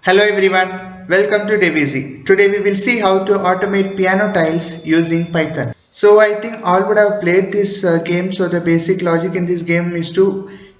Hello everyone, welcome to DevEasy. Today we will see how to automate piano tiles using Python. So I think all would have played this game. So the basic logic in this game is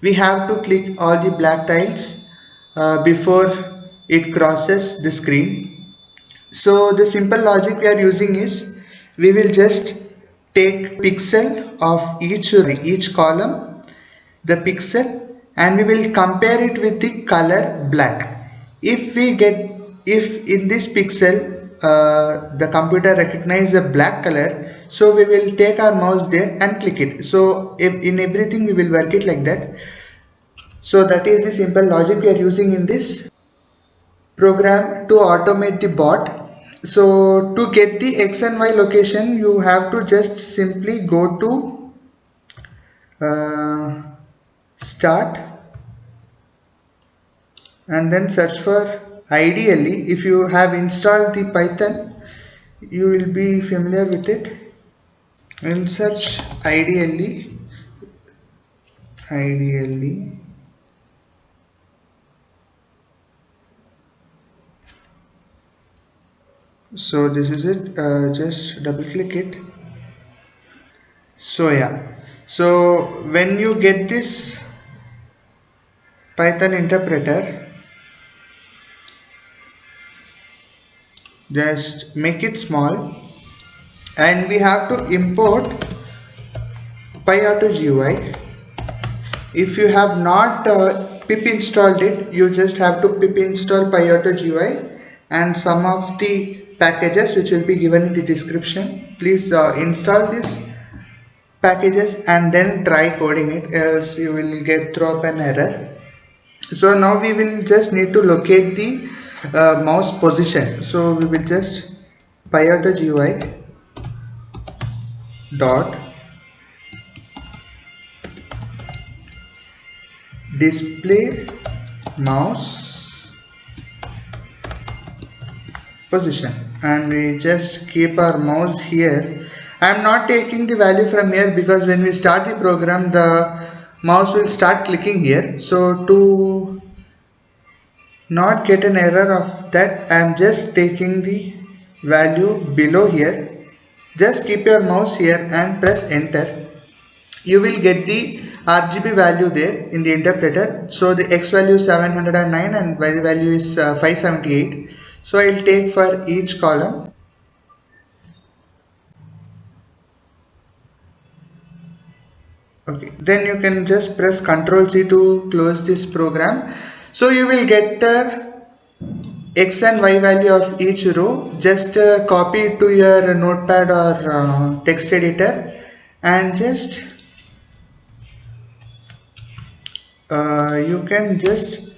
we have to click all the black tiles before it crosses the screen. So the simple logic we are using is we will just take pixel of each column, the pixel, and we will compare it with the color black. If in this pixel the computer recognize a black color, so we will take our mouse there and click it. So if in everything we will work it like that. So that is the simple logic we are using in this program to automate the bot. So to get the x and y location, you have to just simply go to start and then search for. Ideally, if you have installed the Python, you will be familiar with it. And search ideally. So this is it. Just double click it. So yeah. So when you get this Python interpreter, just make it small, and we have to import PyAutoGUI. If you have not pip installed it, you just have to pip install PyAutoGUI and some of the packages which will be given in the description. Please install these packages and then try coding it, else you will get throw up an error. So now we will just need to locate the mouse position. So we will just PyAutoGUI dot display mouse position, and we just keep our mouse here. I am not taking the value from here because when we start the program the mouse will start clicking here. So to not get an error of that, I am just taking the value below here. Just keep your mouse here and press enter. You will get the RGB value there in the interpreter. So the X value is 709 and Y value is 578. So I will take for each column. Okay, then you can just press Ctrl C to close this program. So you will get X and Y value of each row. Just copy it to your notepad or text editor and just you can just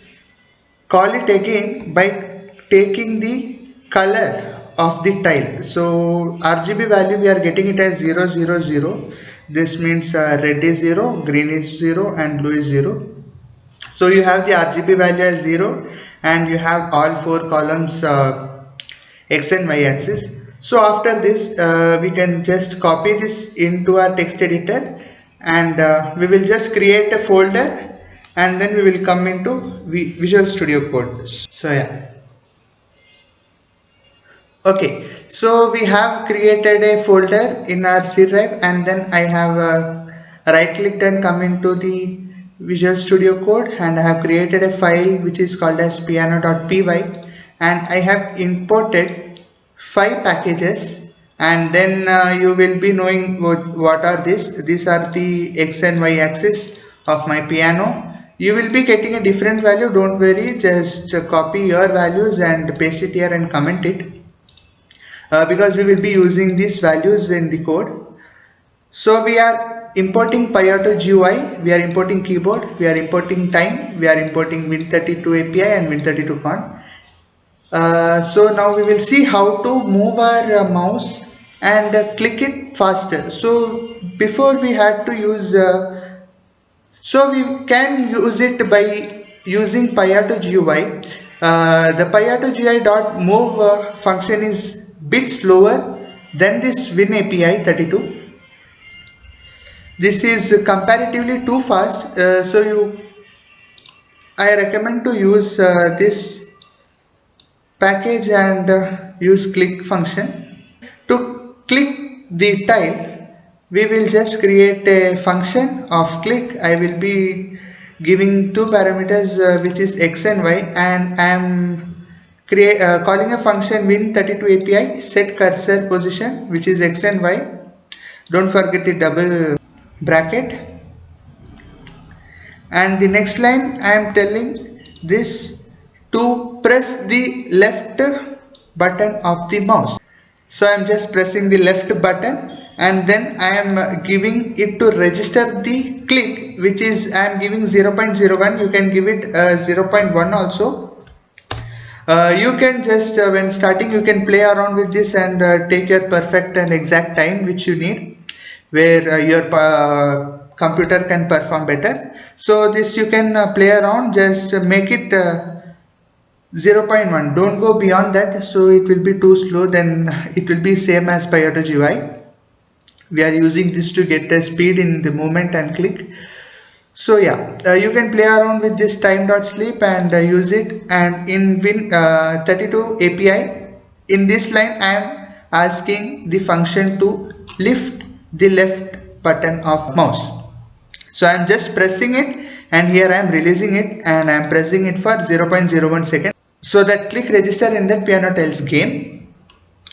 call it again by taking the color of the tile. So RGB value we are getting it as 000. This means red is 0, green is 0 and blue is 0. So you have the RGB value as 0 and you have all four columns X and Y axis. So after this we can just copy this into our text editor and we will just create a folder and then we will come into Visual Studio Code. So yeah. Okay, so we have created a folder in our C drive, and then I have right clicked and come into the Visual Studio Code, and I have created a file which is called as piano.py, and I have imported 5 packages, and then you will be knowing what are these. These are the X and Y axis of my piano. You will be getting a different value, don't worry, just copy your values and paste it here and comment it. Because we will be using these values in the code. So we are importing PyAutoGUI, we are importing keyboard, we are importing time, we are importing Win32 API and Win32con. So now we will see how to move our mouse and click it faster. So before we had to use, so we can use it by using PyAutoGUI. The PyAutoGUI.move function is bit slower than this Win API 32. This is comparatively too fast, I recommend to use this package and use click function. To click the tile, we will just create a function of click. I will be giving two parameters which is x and y, and I am calling a function win32 API set cursor position, which is x and y. Don't forget the double bracket. And the next line I am telling this to press the left button of the mouse. So I am just pressing the left button, and then I am giving it to register the click, which is I am giving 0.01. You can give it 0.1 also. You can just when starting you can play around with this and take your perfect and exact time which you need, where your computer can perform better. So this you can play around, just make it 0.1. Don't go beyond that, so it will be too slow, then it will be same as PyAutoGUI. We are using this to get the speed in the movement and click. So yeah, you can play around with this time.sleep and use it. And in Win32 API, in this line I am asking the function to lift the left button of mouse. So I am just pressing it, and here I am releasing it, and I am pressing it for 0.01 seconds. So that click register in that piano tiles game.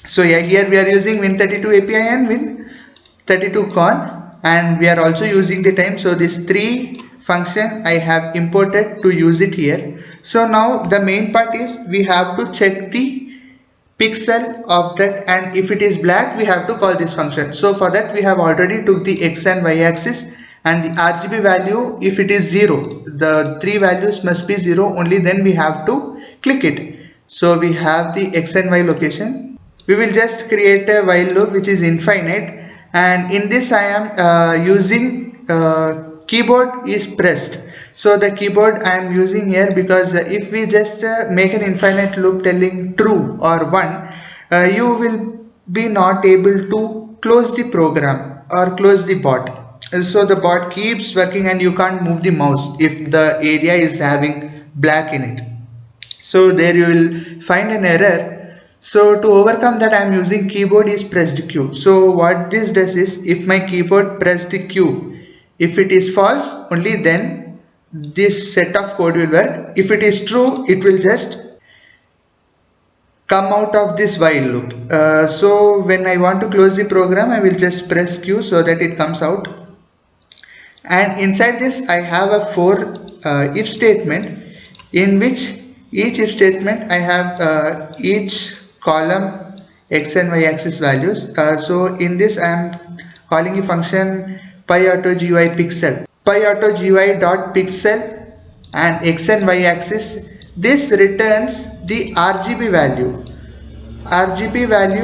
So yeah, here we are using Win32 API and Win32 con, and we are also using the time. So this three function I have imported to use it here. So now the main part is we have to check the pixel of that, and if it is black we have to call this function. So for that we have already took the x and y axis, and the RGB value, if it is 0, the three values must be 0, only then we have to click it. So we have the x and y location. We will just create a while loop which is infinite, and in this I am using keyboard is pressed. So the keyboard I am using here because if we just make an infinite loop telling true or 1, you will be not able to close the program or close the bot. So the bot keeps working and you can't move the mouse if the area is having black in it. So there you will find an error. So to overcome that I am using keyboard is pressed Q. So what this does is, if my keyboard pressed Q, if it is false, only then this set of code will work. If it is true, it will just come out of this while loop. So when I want to close the program, I will just press Q so that it comes out. And inside this I have a for if statement, in which each if statement I have each column x and y axis values. So in this I am calling a function PyAutoGUI pixel, PyAutoGUI.pixel, and x and y axis. This returns the RGB value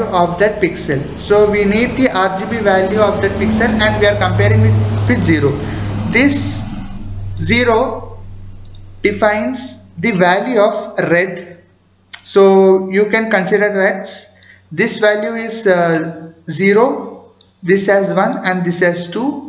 of that pixel. So we need the RGB value of that pixel, and we are comparing it with 0. This 0 defines the value of red. So you can consider that this value is 0, this has 1, and this has 2.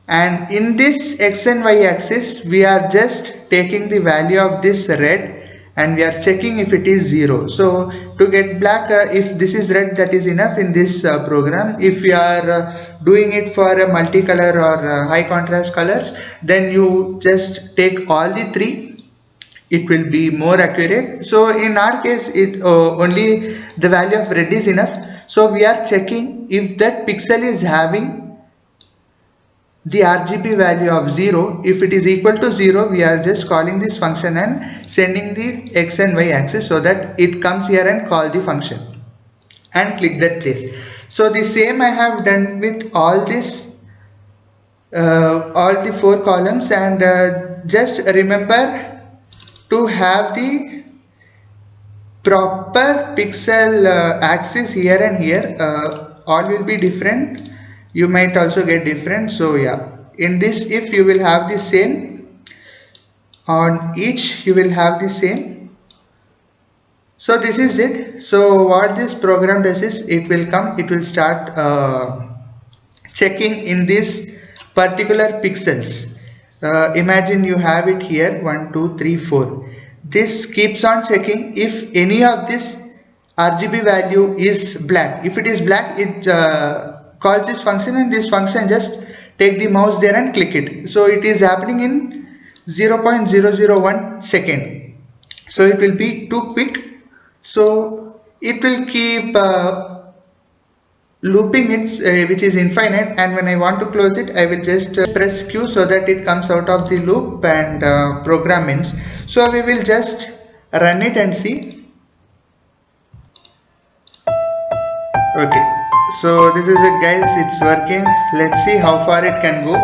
And in this x and y axis we are just taking the value of this red and we are checking if it is 0. So to get black, if this is red, that is enough in this program. If we are doing it for a multicolor or high contrast colors, then you just take all the three, it will be more accurate. So in our case it only the value of red is enough. So we are checking if that pixel is having the RGB value of 0. If it is equal to 0, we are just calling this function and sending the x and y axis so that it comes here and call the function and click that place. So the same I have done with all this all the 4 columns, and just remember to have the proper pixel axis here and here. All will be different, you might also get different. So yeah, in this if you will have the same, on each you will have the same. So this is it. So what this program does is it will start checking in this particular pixels. Imagine you have it here 1 2 3 4. this keeps on checking if any of this RGB value is black. If it is black, it calls this function, and this function just take the mouse there and click it. So it is happening in 0.001 second. So it will be too quick. So it will keep looping it, which is infinite, and when I want to close it, I will just press Q so that it comes out of the loop and program ends. So we will just run it and see. Okay, so this is it guys, it's working. Let's see how far it can go.